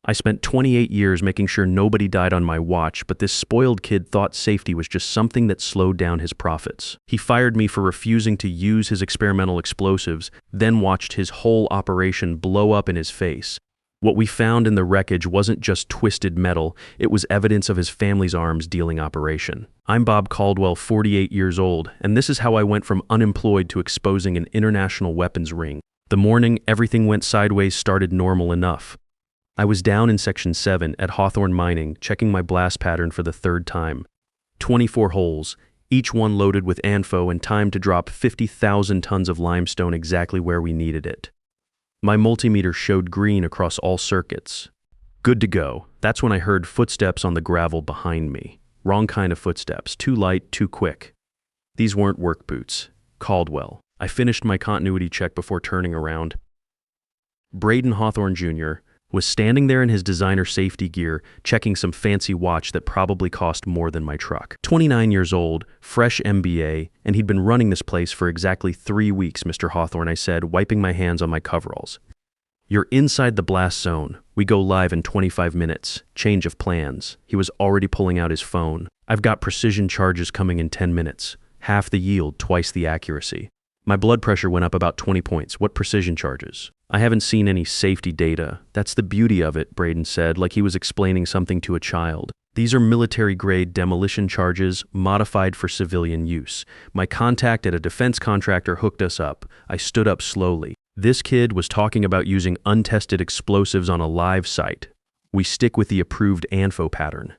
I spent 28 years making sure nobody died on my watch, but this spoiled kid thought safety was just something that slowed down his profits. He fired me for refusing to use his experimental explosives, then watched his whole operation blow up in his face. What we found in the wreckage wasn't just twisted metal, it was evidence of his family's arms dealing operation. I'm Bob Caldwell, 48 years old, and this is how I went from unemployed to exposing an international weapons ring. The morning everything went sideways started normal enough. I was down in Section 7 at Hawthorne Mining, checking my blast pattern for the third time. 24 holes, each one loaded with ANFO and timed to drop 50,000 tons of limestone exactly where we needed it. My multimeter showed green across all circuits. Good to go. That's when I heard footsteps on the gravel behind me. Wrong kind of footsteps, too light, too quick. These weren't work boots. Caldwell. I finished my continuity check before turning around. Braden Hawthorne Jr. was standing there in his designer safety gear, checking some fancy watch that probably cost more than my truck. 29 years old, fresh MBA, and he'd been running this place for exactly 3 weeks, Mr. Hawthorne, I said, wiping my hands on my coveralls. You're inside the blast zone. We go live in 25 minutes. Change of plans. He was already pulling out his phone. I've got precision charges coming in 10 minutes. Half the yield, twice the accuracy. My blood pressure went up about 20 points. What precision charges? I haven't seen any safety data. That's the beauty of it, Braden said, like he was explaining something to a child. These are military-grade demolition charges, modified for civilian use. My contact at a defense contractor hooked us up. I stood up slowly. This kid was talking about using untested explosives on a live site. We stick with the approved ANFO pattern.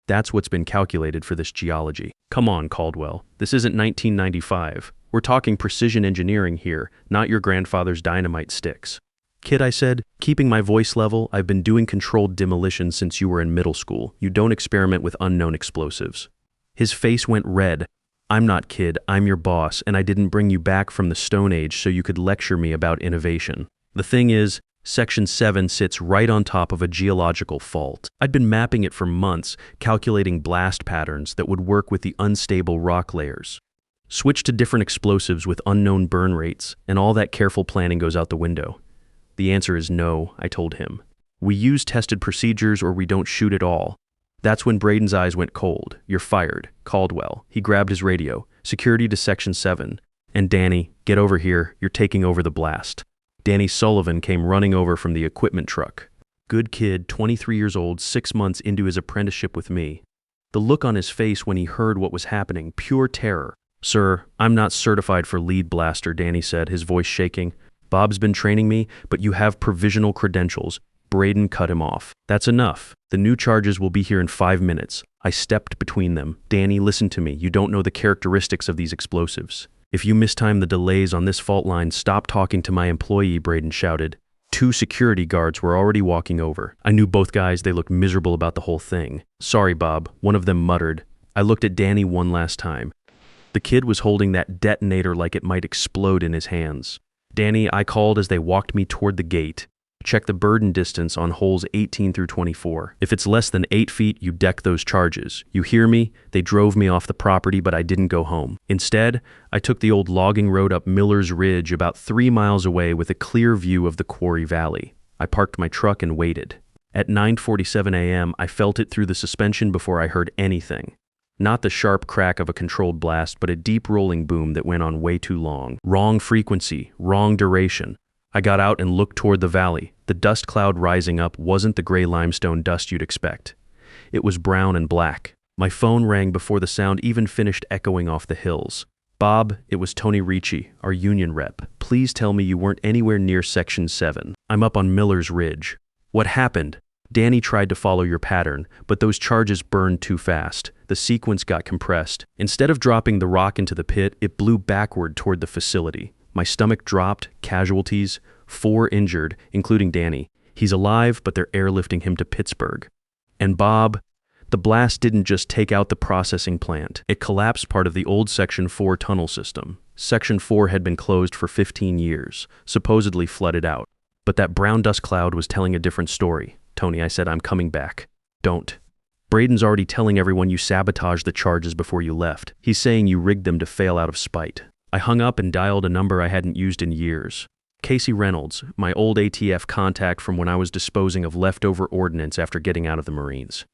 That's what's been calculated for this geology. Come on, Caldwell. This isn't 1995. We're talking precision engineering here, not your grandfather's dynamite sticks. Kid, I said, keeping my voice level, I've been doing controlled demolition since you were in middle school. You don't experiment with unknown explosives. His face went red. I'm not kid, I'm your boss, and I didn't bring you back from the Stone Age so you could lecture me about innovation. The thing is, Section 7 sits right on top of a geological fault. I'd been mapping it for months, calculating blast patterns that would work with the unstable rock layers. Switch to different explosives with unknown burn rates, and all that careful planning goes out the window. The answer is no, I told him. We use tested procedures or we don't shoot at all. That's when Braden's eyes went cold. You're fired. Caldwell. He grabbed his radio. Security to Section 7. And Danny, get over here. You're taking over the blast. Danny Sullivan came running over from the equipment truck. Good kid, 23 years old, 6 months into his apprenticeship with me. The look on his face when he heard what was happening, pure terror. Sir, I'm not certified for lead blaster, Danny said, his voice shaking. Bob's been training me, but you have provisional credentials. Braden cut him off. That's enough. The new charges will be here in 5 minutes. I stepped between them. Danny, listen to me. You don't know the characteristics of these explosives. If you mistime the delays on this fault line, stop talking to my employee, Braden shouted. 2 security guards were already walking over. I knew both guys. They looked miserable about the whole thing. Sorry, Bob, one of them muttered. I looked at Danny one last time. The kid was holding that detonator like it might explode in his hands. Danny, I called as they walked me toward the gate. Check the burden distance on holes 18 through 24. If it's less than 8 feet, you deck those charges. You hear me? They drove me off the property, but I didn't go home. Instead, I took the old logging road up Miller's Ridge about 3 miles away with a clear view of the quarry valley. I parked my truck and waited. At 9:47 a.m., I felt it through the suspension before I heard anything. Not the sharp crack of a controlled blast, but a deep rolling boom that went on way too long. Wrong frequency, wrong duration. I got out and looked toward the valley. The dust cloud rising up wasn't the gray limestone dust you'd expect. It was brown and black. My phone rang before the sound even finished echoing off the hills. Bob, it was Tony Ricci, our union rep. Please tell me you weren't anywhere near Section 7. I'm up on Miller's Ridge. What happened? Danny tried to follow your pattern, but those charges burned too fast. The sequence got compressed. Instead of dropping the rock into the pit, it blew backward toward the facility. My stomach dropped, casualties, 4 injured, including Danny. He's alive, but they're airlifting him to Pittsburgh. And Bob, the blast didn't just take out the processing plant. It collapsed part of the old Section 4 tunnel system. Section 4 had been closed for 15 years, supposedly flooded out. But that brown dust cloud was telling a different story. Tony, I said, I'm coming back. Don't. Braden's already telling everyone you sabotaged the charges before you left. He's saying you rigged them to fail out of spite. I hung up and dialed a number I hadn't used in years. Casey Reynolds, my old ATF contact from when I was disposing of leftover ordnance after getting out of the Marines.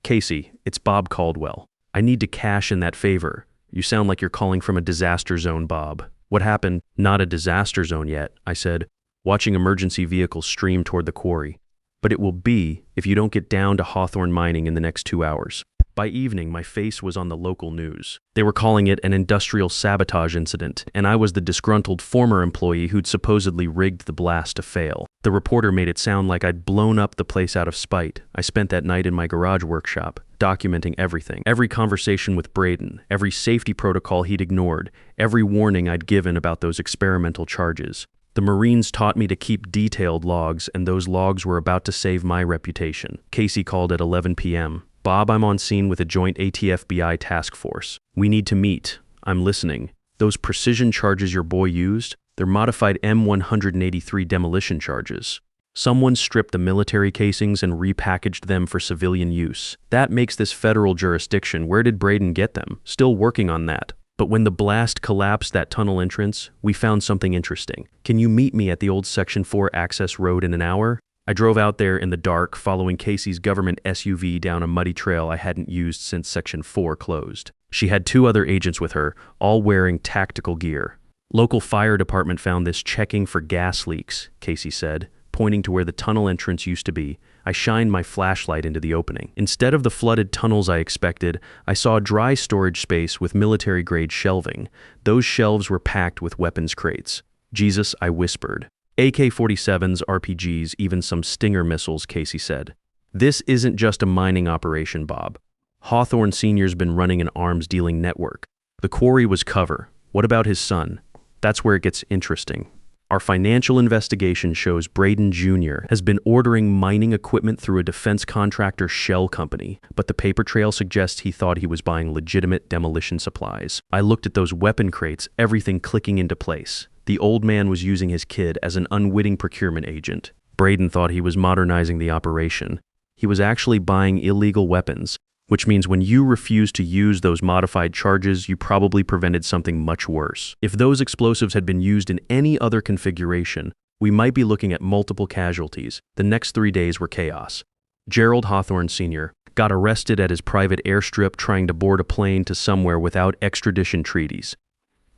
Casey, it's Bob Caldwell. I need to cash in that favor. You sound like you're calling from a disaster zone, Bob. What happened? Not a disaster zone yet, I said, watching emergency vehicles stream toward the quarry. But it will be if you don't get down to Hawthorne Mining in the next 2 hours. By evening, my face was on the local news. They were calling it an industrial sabotage incident, and I was the disgruntled former employee who'd supposedly rigged the blast to fail. The reporter made it sound like I'd blown up the place out of spite. I spent that night in my garage workshop, documenting everything. Every conversation with Braden, every safety protocol he'd ignored, every warning I'd given about those experimental charges. The Marines taught me to keep detailed logs, and those logs were about to save my reputation. Casey called at 11 p.m. Bob, I'm on scene with a joint ATF-BI task force. We need to meet. I'm listening. Those precision charges your boy used, they're modified M183 demolition charges. Someone stripped the military casings and repackaged them for civilian use. That makes this federal jurisdiction. Where did Braden get them? Still working on that. But when the blast collapsed that tunnel entrance, we found something interesting. Can you meet me at the old Section 4 access road in an hour? I drove out there in the dark, following Casey's government SUV down a muddy trail I hadn't used since Section 4 closed. She had 2 other agents with her, all wearing tactical gear. Local fire department found this checking for gas leaks, Casey said, pointing to where the tunnel entrance used to be. I shined my flashlight into the opening. Instead of the flooded tunnels I expected, I saw a dry storage space with military-grade shelving. Those shelves were packed with weapons crates. Jesus, I whispered. AK-47s, RPGs, even some Stinger missiles, Casey said. This isn't just a mining operation, Bob. Hawthorne Sr.'s been running an arms-dealing network. The quarry was cover. What about his son? That's where it gets interesting. Our financial investigation shows Braden Jr. has been ordering mining equipment through a defense contractor shell company, but the paper trail suggests he thought he was buying legitimate demolition supplies. I looked at those weapon crates, everything clicking into place. The old man was using his kid as an unwitting procurement agent. Braden thought he was modernizing the operation. He was actually buying illegal weapons, which means when you refused to use those modified charges, you probably prevented something much worse. If those explosives had been used in any other configuration, we might be looking at multiple casualties. The next 3 days were chaos. Gerald Hawthorne Sr. got arrested at his private airstrip trying to board a plane to somewhere without extradition treaties.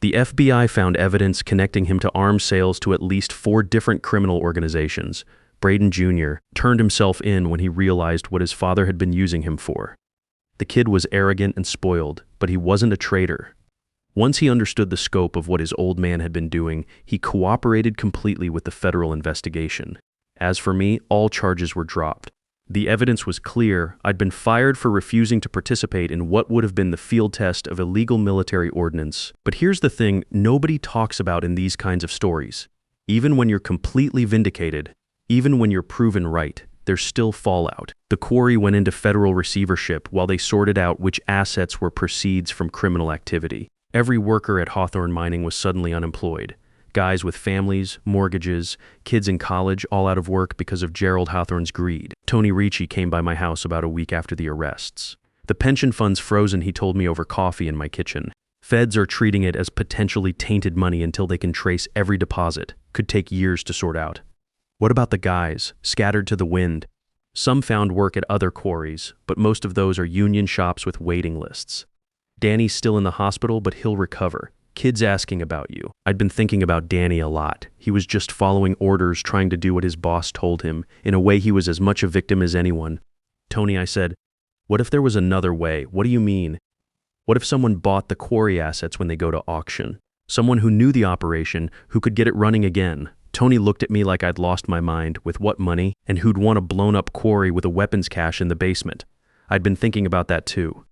The FBI found evidence connecting him to arms sales to at least 4 different criminal organizations. Braden Jr. turned himself in when he realized what his father had been using him for. The kid was arrogant and spoiled, but he wasn't a traitor. Once he understood the scope of what his old man had been doing, he cooperated completely with the federal investigation. As for me, all charges were dropped. The evidence was clear. I'd been fired for refusing to participate in what would have been the field test of illegal military ordnance. But here's the thing nobody talks about in these kinds of stories. Even when you're completely vindicated, even when you're proven right, there's still fallout. The quarry went into federal receivership while they sorted out which assets were proceeds from criminal activity. Every worker at Hawthorne Mining was suddenly unemployed. Guys with families, mortgages, kids in college, all out of work because of Gerald Hawthorne's greed. Tony Ricci came by my house about a week after the arrests. The pension fund's frozen, he told me over coffee in my kitchen. Feds are treating it as potentially tainted money until they can trace every deposit. Could take years to sort out. What about the guys, scattered to the wind? Some found work at other quarries, but most of those are union shops with waiting lists. Danny's still in the hospital, but he'll recover. Kids asking about you. I'd been thinking about Danny a lot. He was just following orders, trying to do what his boss told him. In a way, he was as much a victim as anyone. Tony, I said, what if there was another way? What do you mean? What if someone bought the quarry assets when they go to auction? Someone who knew the operation, who could get it running again. Tony looked at me like I'd lost my mind. With what money? And who'd want a blown-up quarry with a weapons cache in the basement? I'd been thinking about that too.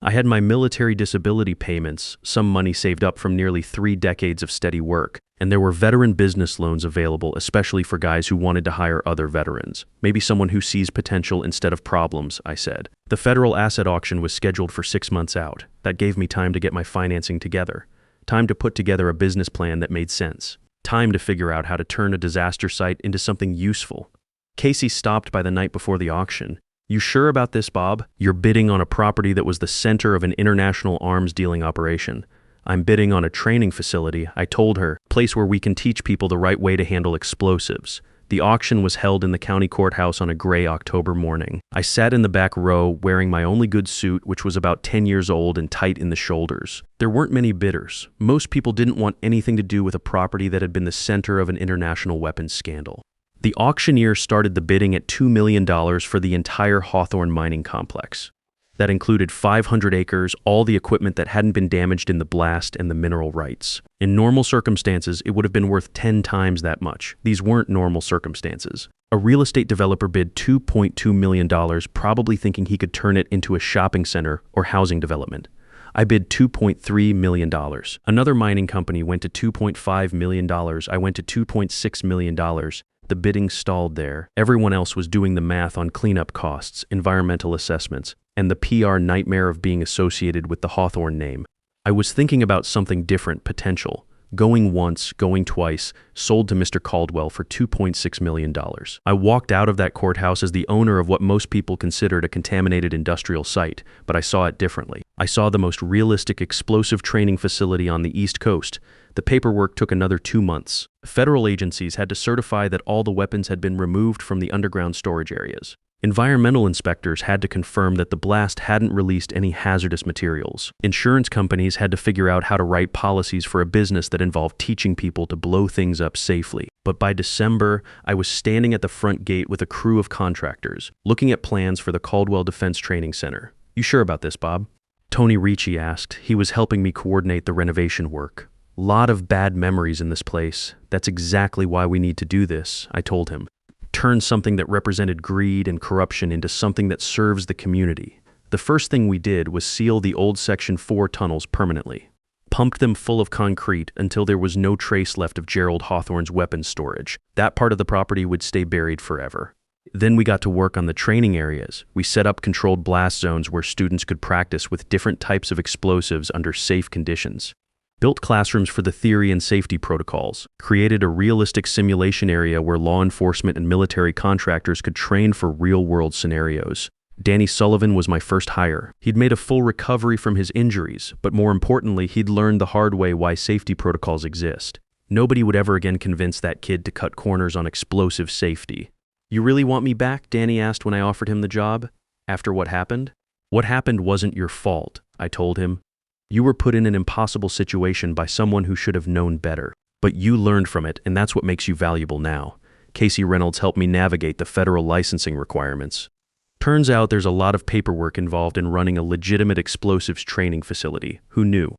I had my military disability payments, some money saved up from nearly 3 decades of steady work, and there were veteran business loans available, especially for guys who wanted to hire other veterans. Maybe someone who sees potential instead of problems, I said. The federal asset auction was scheduled for 6 months out. That gave me time to get my financing together. Time to put together a business plan that made sense. Time to figure out how to turn a disaster site into something useful. Casey stopped by the night before the auction. You sure about this, Bob? You're bidding on a property that was the center of an international arms dealing operation. I'm bidding on a training facility, I told her, a place where we can teach people the right way to handle explosives. The auction was held in the county courthouse on a gray October morning. I sat in the back row wearing my only good suit, which was about 10 years old and tight in the shoulders. There weren't many bidders. Most people didn't want anything to do with a property that had been the center of an international weapons scandal. The auctioneer started the bidding at $2 million for the entire Hawthorne mining complex. That included 500 acres, all the equipment that hadn't been damaged in the blast, and the mineral rights. In normal circumstances, it would have been worth 10 times that much. These weren't normal circumstances. A real estate developer bid $2.2 million, probably thinking he could turn it into a shopping center or housing development. I bid $2.3 million. Another mining company went to $2.5 million. I went to $2.6 million. The bidding stalled there. Everyone else was doing the math on cleanup costs, environmental assessments, and the PR nightmare of being associated with the Hawthorne name. I was thinking about something different, potential. Going once, going twice, sold to Mr. Caldwell for $2.6 million. I walked out of that courthouse as the owner of what most people considered a contaminated industrial site, but I saw it differently. I saw the most realistic explosive training facility on the East Coast. The paperwork took another 2 months. Federal agencies had to certify that all the weapons had been removed from the underground storage areas. Environmental inspectors had to confirm that the blast hadn't released any hazardous materials. Insurance companies had to figure out how to write policies for a business that involved teaching people to blow things up safely. But by December, I was standing at the front gate with a crew of contractors, looking at plans for the Caldwell Defense Training Center. "You sure about this, Bob?" Tony Ricci asked. He was helping me coordinate the renovation work. "Lot of bad memories in this place. That's exactly why we need to do this," I told him. Turn something that represented greed and corruption into something that serves the community. The first thing we did was seal the old Section 4 tunnels permanently. Pumped them full of concrete until there was no trace left of Gerald Hawthorne's weapons storage. That part of the property would stay buried forever. Then we got to work on the training areas. We set up controlled blast zones where students could practice with different types of explosives under safe conditions. Built classrooms for the theory and safety protocols, created a realistic simulation area where law enforcement and military contractors could train for real-world scenarios. Danny Sullivan was my first hire. He'd made a full recovery from his injuries, but more importantly, he'd learned the hard way why safety protocols exist. Nobody would ever again convince that kid to cut corners on explosive safety. "You really want me back?" Danny asked when I offered him the job. "After what happened?" "What happened wasn't your fault," I told him. "You were put in an impossible situation by someone who should have known better. But you learned from it, and that's what makes you valuable now." Casey Reynolds helped me navigate the federal licensing requirements. Turns out there's a lot of paperwork involved in running a legitimate explosives training facility. Who knew?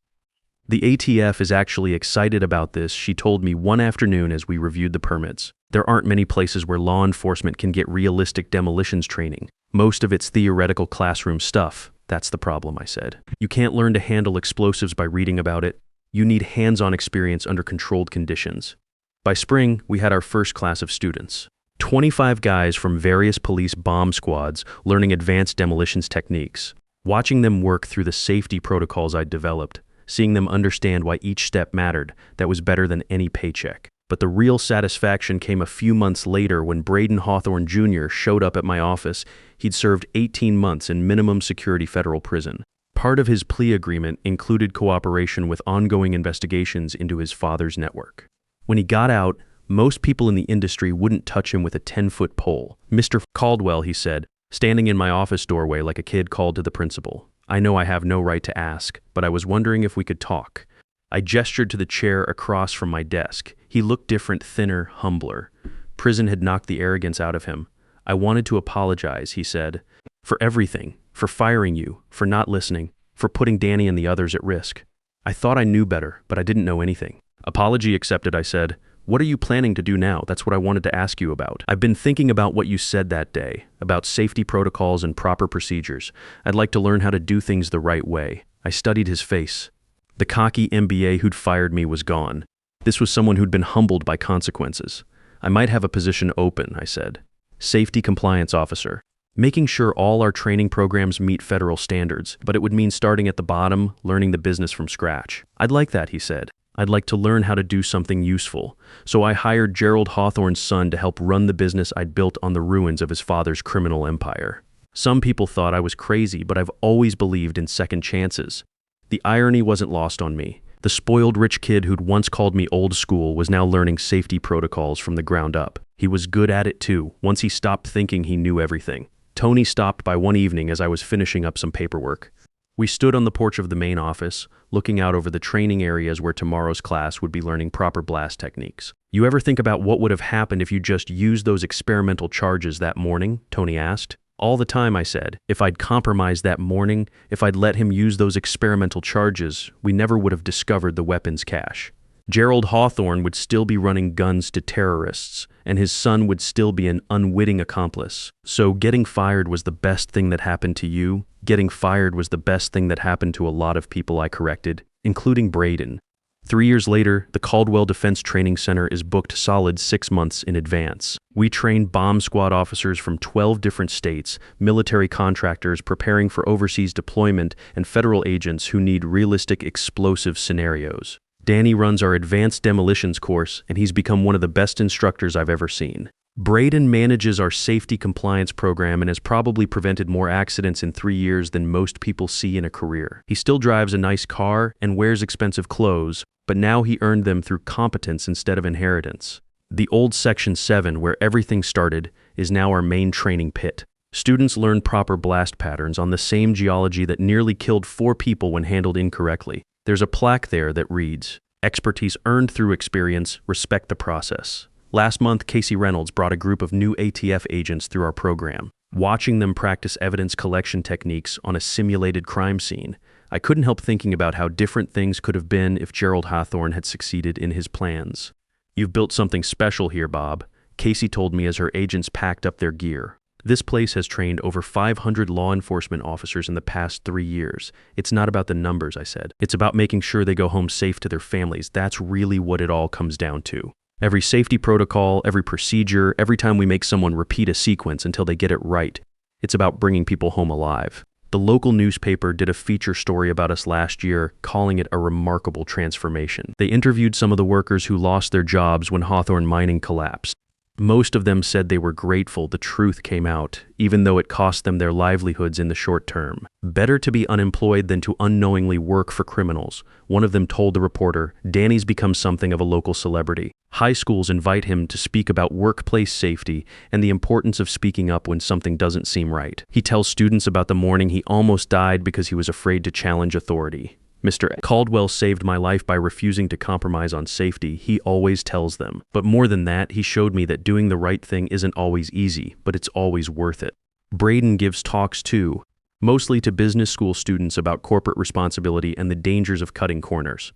The ATF is actually excited about this, she told me one afternoon as we reviewed the permits. There aren't many places where law enforcement can get realistic demolitions training. Most of it's theoretical classroom stuff. "That's the problem," I said. "You can't learn to handle explosives by reading about it. You need hands-on experience under controlled conditions." By spring, we had our first class of students. 25 guys from various police bomb squads learning advanced demolitions techniques. Watching them work through the safety protocols I'd developed, seeing them understand why each step mattered, that was better than any paycheck. But the real satisfaction came a few months later when Braden Hawthorne Jr. showed up at my office. He'd served 18 months in minimum security federal prison. Part of his plea agreement included cooperation with ongoing investigations into his father's network. When he got out, most people in the industry wouldn't touch him with a 10-foot pole. "Mr. Caldwell," he said, standing in my office doorway like a kid called to the principal. "I know I have no right to ask, but I was wondering if we could talk." I gestured to the chair across from my desk. He looked different, thinner, humbler. Prison had knocked the arrogance out of him. "I wanted to apologize," he said, "for everything, for firing you, for not listening, for putting Danny and the others at risk. I thought I knew better, but I didn't know anything." "Apology accepted," I said. "What are you planning to do now? That's what I wanted to ask you about." "I've been thinking about what you said that day, about safety protocols and proper procedures. I'd like to learn how to do things the right way." I studied his face. The cocky MBA who'd fired me was gone. This was someone who'd been humbled by consequences. "I might have a position open," I said. "Safety compliance officer. Making sure all our training programs meet federal standards, but it would mean starting at the bottom, learning the business from scratch." "I'd like that," he said. "I'd like to learn how to do something useful." So I hired Gerald Hawthorne's son to help run the business I'd built on the ruins of his father's criminal empire. Some people thought I was crazy, but I've always believed in second chances. The irony wasn't lost on me. The spoiled rich kid who'd once called me old school was now learning safety protocols from the ground up. He was good at it too, once he stopped thinking he knew everything. Tony stopped by one evening as I was finishing up some paperwork. We stood on the porch of the main office, looking out over the training areas where tomorrow's class would be learning proper blast techniques. "You ever think about what would have happened if you just used those experimental charges that morning?" Tony asked. "All the time," I said. "If I'd compromised that morning, if I'd let him use those experimental charges, we never would have discovered the weapons cache. Gerald Hawthorne would still be running guns to terrorists, and his son would still be an unwitting accomplice. So getting fired was the best thing that happened to you. Getting fired was the best thing that happened to a lot of people I corrected, including Braden." 3 years later, the Caldwell Defense Training Center is booked solid 6 months in advance. We train bomb squad officers from 12 different states, military contractors preparing for overseas deployment, and federal agents who need realistic explosive scenarios. Danny runs our advanced demolitions course, and he's become one of the best instructors I've ever seen. Braden manages our safety compliance program and has probably prevented more accidents in 3 years than most people see in a career. He still drives a nice car and wears expensive clothes, but now he earned them through competence instead of inheritance. The old Section 7, where everything started, is now our main training pit. Students learn proper blast patterns on the same geology that nearly killed 4 people when handled incorrectly. There's a plaque there that reads, "Expertise earned through experience, respect the process." Last month, Casey Reynolds brought a group of new ATF agents through our program. Watching them practice evidence collection techniques on a simulated crime scene, I couldn't help thinking about how different things could have been if Gerald Hawthorne had succeeded in his plans. "You've built something special here, Bob," Casey told me as her agents packed up their gear. "This place has trained over 500 law enforcement officers in the past 3 years. It's not about the numbers," I said. "It's about making sure they go home safe to their families. That's really what it all comes down to. Every safety protocol, every procedure, every time we make someone repeat a sequence until they get it right, it's about bringing people home alive." The local newspaper did a feature story about us last year, calling it a remarkable transformation. They interviewed some of the workers who lost their jobs when Hawthorne Mining collapsed. Most of them said they were grateful the truth came out, even though it cost them their livelihoods in the short term. "Better to be unemployed than to unknowingly work for criminals," one of them told the reporter. "Danny's become something of a local celebrity. High schools invite him to speak about workplace safety and the importance of speaking up when something doesn't seem right. He tells students about the morning he almost died because he was afraid to challenge authority. Mr. Caldwell saved my life by refusing to compromise on safety," he always tells them. But more than that, he showed me that doing the right thing isn't always easy, but it's always worth it. Braden gives talks too, mostly to business school students about corporate responsibility and the dangers of cutting corners.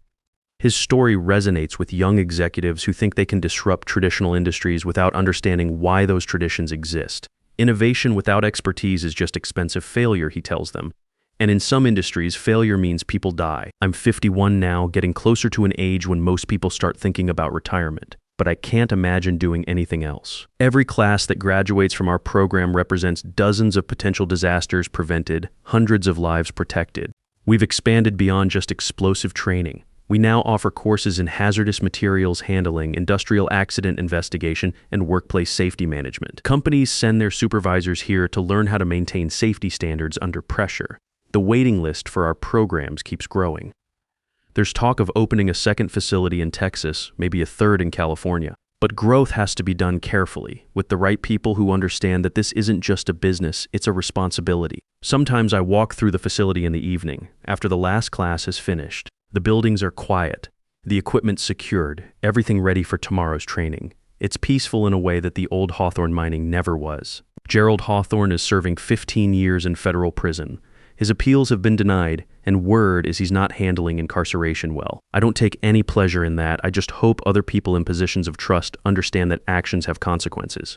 His story resonates with young executives who think they can disrupt traditional industries without understanding why those traditions exist. "Innovation without expertise is just expensive failure," he tells them. "And in some industries, failure means people die. I'm 51 now, getting closer to an age when most people start thinking about retirement. But I can't imagine doing anything else." Every class that graduates from our program represents dozens of potential disasters prevented, hundreds of lives protected. We've expanded beyond just explosive training. We now offer courses in hazardous materials handling, industrial accident investigation, and workplace safety management. Companies send their supervisors here to learn how to maintain safety standards under pressure. The waiting list for our programs keeps growing. There's talk of opening a second facility in Texas, maybe a third in California. But growth has to be done carefully, with the right people who understand that this isn't just a business, it's a responsibility. Sometimes I walk through the facility in the evening, after the last class has finished. The buildings are quiet, the equipment secured, everything ready for tomorrow's training. It's peaceful in a way that the old Hawthorne Mining never was. Gerald Hawthorne is serving 15 years in federal prison. His appeals have been denied, and word is he's not handling incarceration well. I don't take any pleasure in that. I just hope other people in positions of trust understand that actions have consequences.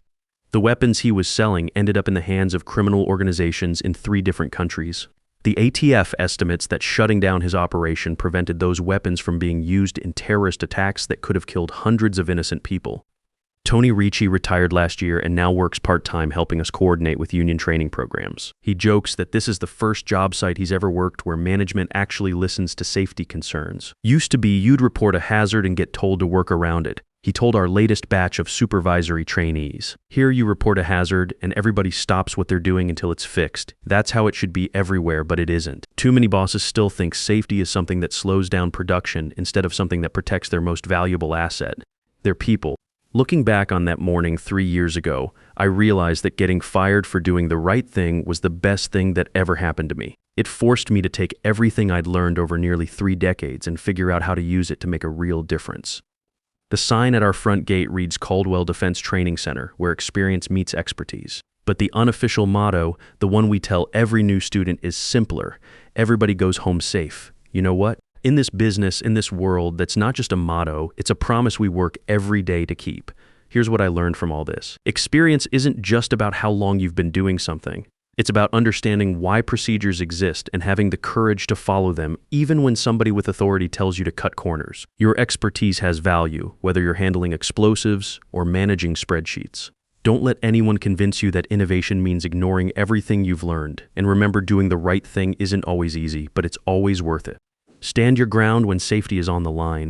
The weapons he was selling ended up in the hands of criminal organizations in 3 different countries. The ATF estimates that shutting down his operation prevented those weapons from being used in terrorist attacks that could have killed hundreds of innocent people. Tony Ricci retired last year and now works part-time helping us coordinate with union training programs. He jokes that this is the first job site he's ever worked where management actually listens to safety concerns. Used to be you'd report a hazard and get told to work around it. He told our latest batch of supervisory trainees. Here you report a hazard and everybody stops what they're doing until it's fixed. That's how it should be everywhere, but it isn't. Too many bosses still think safety is something that slows down production instead of something that protects their most valuable asset, their people. Looking back on that morning 3 years ago, I realized that getting fired for doing the right thing was the best thing that ever happened to me. It forced me to take everything I'd learned over nearly 3 decades and figure out how to use it to make a real difference. The sign at our front gate reads Caldwell Defense Training Center, where experience meets expertise. But the unofficial motto, the one we tell every new student, is simpler. Everybody goes home safe. You know what? In this business, in this world, that's not just a motto, it's a promise we work every day to keep. Here's what I learned from all this. Experience isn't just about how long you've been doing something. It's about understanding why procedures exist and having the courage to follow them, even when somebody with authority tells you to cut corners. Your expertise has value, whether you're handling explosives or managing spreadsheets. Don't let anyone convince you that innovation means ignoring everything you've learned. And remember, doing the right thing isn't always easy, but it's always worth it. Stand your ground when safety is on the line.